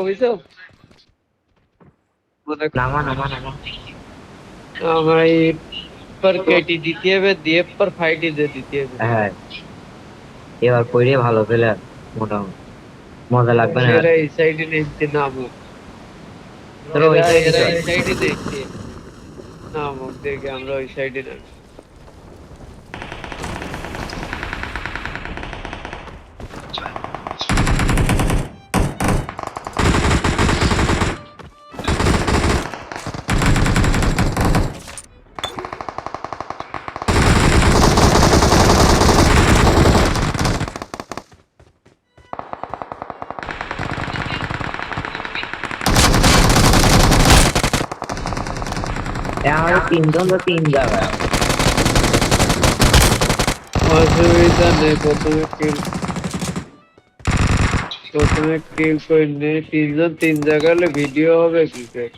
বুঝছো মনে नामा नामा नामा আমরা এই पर केटी দিতে হবে দিয়ে पर फाइट दे দিতে হবে হ্যাঁ এবার কইরে ভালো প্লেয়ার মোটামুটি মজা লাগবে না আর এরা এই সাইডে নিতে নামো তোর ওই এরা সাইডে এরা চল এই সাইডে দেখতে নামো দেখে আমরা ওই সাইডে নাম আমাদের তিনজন তো তিন জায়গায় অসুবিধা নেই প্রথমে কিল করে নে তিনজন তিন জায়গা হলে ভিডিও হবে কি করে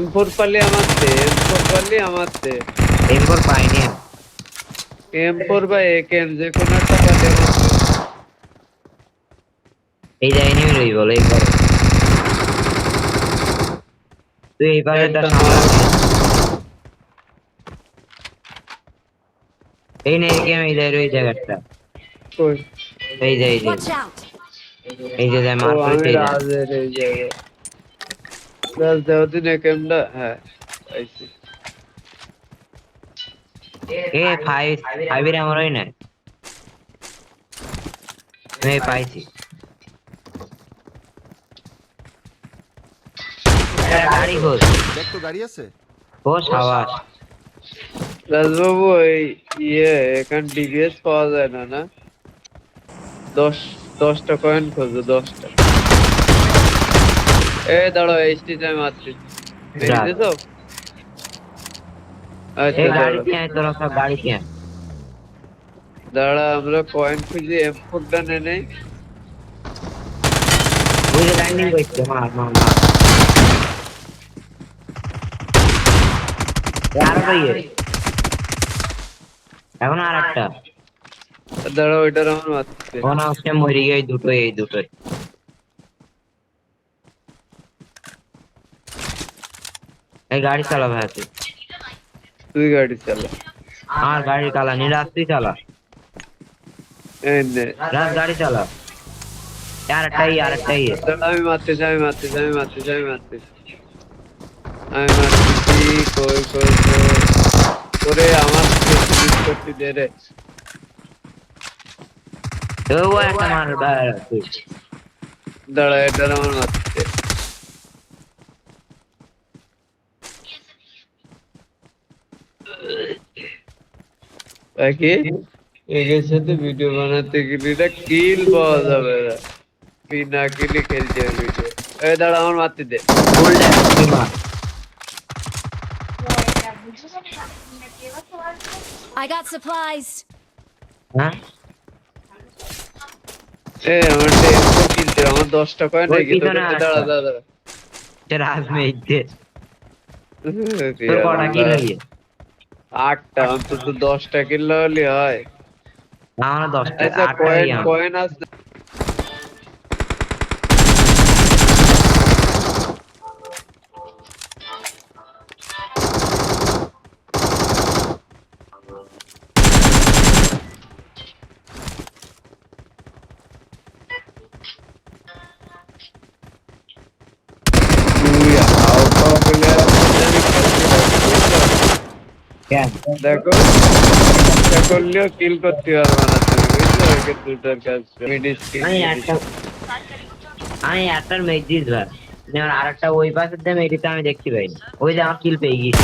M4 পালে আমার দে এরপর পাইনি আমি। M4 বা AK যে কোনো একটা পালে আমার দে। এই যাইনি রই বলে এইবার তুই এইবারে একটা সামনে এই নে গেম এই যাই রই জায়গাটা কই এই যাই Watch out! এই যে যাই ও মার করে আমি সেই রাজের এই জায়গায় রাজ দেও দিন AKটা হ্যাঁ আইছি এ ফাইভ ফাইভের আমারই না আমি পাইছি গাড়ি খোঁজ দেখ তো গাড়ি আছে ও সাবাস রাজবাবু এই এখান ডিভিএস পাওয়া যায় না না 10টা কয়েন খোঁজো 10টা দাঁড়াও এইচটি টাইম মারছি দেখেছো আচ্ছা এই গাড়ি দিয়ে আয় তোরা সব গাড়ি দিয়ে আয়। দাঁড়া আমরা কয়েন খুঁজে M4টা নে নেই ওই যে ল্যান্ডিং করছে মার মার মার আর ভাই এখন আর একটা দাঁড়া ওইটার আমার মারছে ও না হচ্ছে মরে গিয়ে এই দুটোই এই গাড়ি চালা ভাই তুই গাড়ি চালা আর গাড়ি চালা নিরাজ তুই চালা এই নে রাজ গাড়ি চালা আরেকটাই দাঁড়া আমি মারতেছি মারতেছি কই ওরে আমার করতে দে রে ও একটা মার তুই দাঁড়া এটার আমার মারতে বাকি এর সাথে ভিডিও বানাতে গেলে এটা কিল পাওয়া যাবে না বিনা কিলে খেলছে ভিডিও দাঁড়া আমার মারতে দে ফুল ড্যাশ তুই মার I got supplies. হ্যাঁ আমার কিলতে আমার 10টা কয়েন ওই হয়ে গেছে পিছনে দাঁড়া রাজ মেয়ে তোর কটা কি লাগে 8টা অন্তত 10টা কিল হলে হয় আমার 10টা আচ্ছা 8টাই কয়েন আছে তুই হাও পাও প্লেয়ার দেখো চেষ্টা করলেও কিল করতে পারবে না তুমি বুঝছো ওকে দুটার কাজ আমি একটার মেঘ দিস ভাই যেমন আরেকটা ওই পাশের দিয়ে মেঘটা আমি দেখতে পাইনি ওই যে আমার কিল পেয়ে গিয়েছি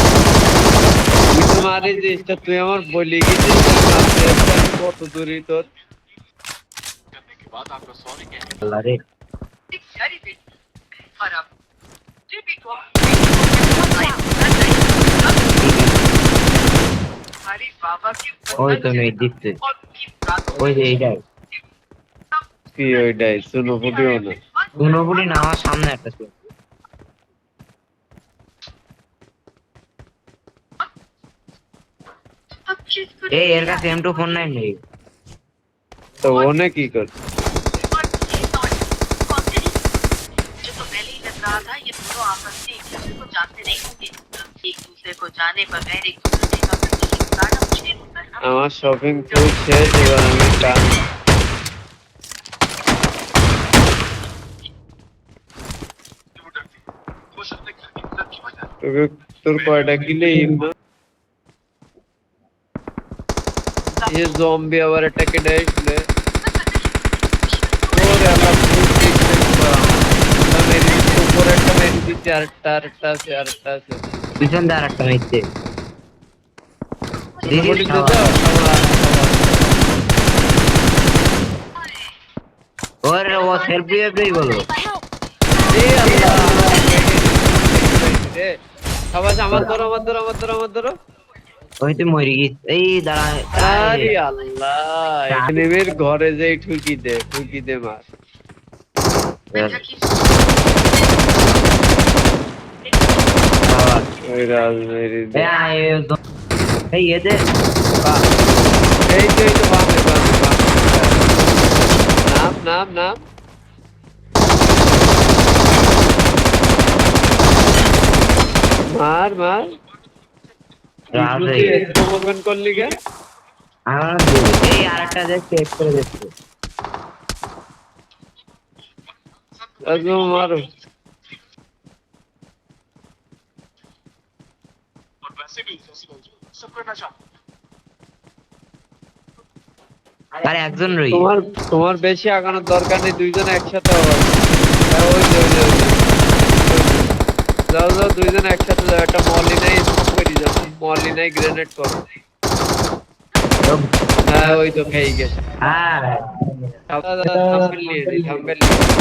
তুই তো মারি দিস তুই আমার বলি গেছিস কত দূরই তোর আল্লাহ রে ওই তো মেঘ দিচ্ছে ওই যে এইটাই কি ওইটাই শুনো ফুটিও না দুনোপুরি না আমার সামনে একটা ছিল এই এর কাছে M249 নেই। তো ওনে কি করছে? मुझे तो पहले ही लग रहा था ये दोनों आपस में एक दूसरे को जानते नहीं होंगे। एक दूसरे को जाने बगैर एक दूसरे का जिंदगी गुजारना मुश्किल होता है ना। আমার শপিং ফুল শেষ, এবার আমি টান। তোকে তোর কয়টা কিলে ইমা? ये জম্বি আবার অ্যাটাকে আসলে ওরে আল্লাহ ফুল ঠিক দেখবা মেরি উপর একটা মেরি দিচ্ছে, আরেকটা আছে পিছন দিয়ে আরেকটা মারছে। বলি তো দাও ওরে ও সেলফি এফই বলো। Help! এই আল্লাহ রে সবাই আমার ধরো ওই তো মরে গেছে। এই দাঁড়া আরে আল্লাহ এনিমির ঘরে যেই ঠুকি দে মার। ওই রাজমেরি দে। এই এদের এই তো বামে নাম মার রাজে এত মোমেন করলি কে? আমার এই আরেকটা দেখছে এক করে দেখছে। একদম মারো। আরে একজন রই তোমার বেশি আগানোর দরকার নেই, দুইজন একসাথে হবে। ওই যে। যাও দুইজন একসাথে যাও, একটা মলি নাই স্মোক করি যাও, মলি নাই গ্রেনেড করো। হ্যাঁ ওই তো খেয়ে গেছে। হ্যাঁ থাম্বেল নিয়ে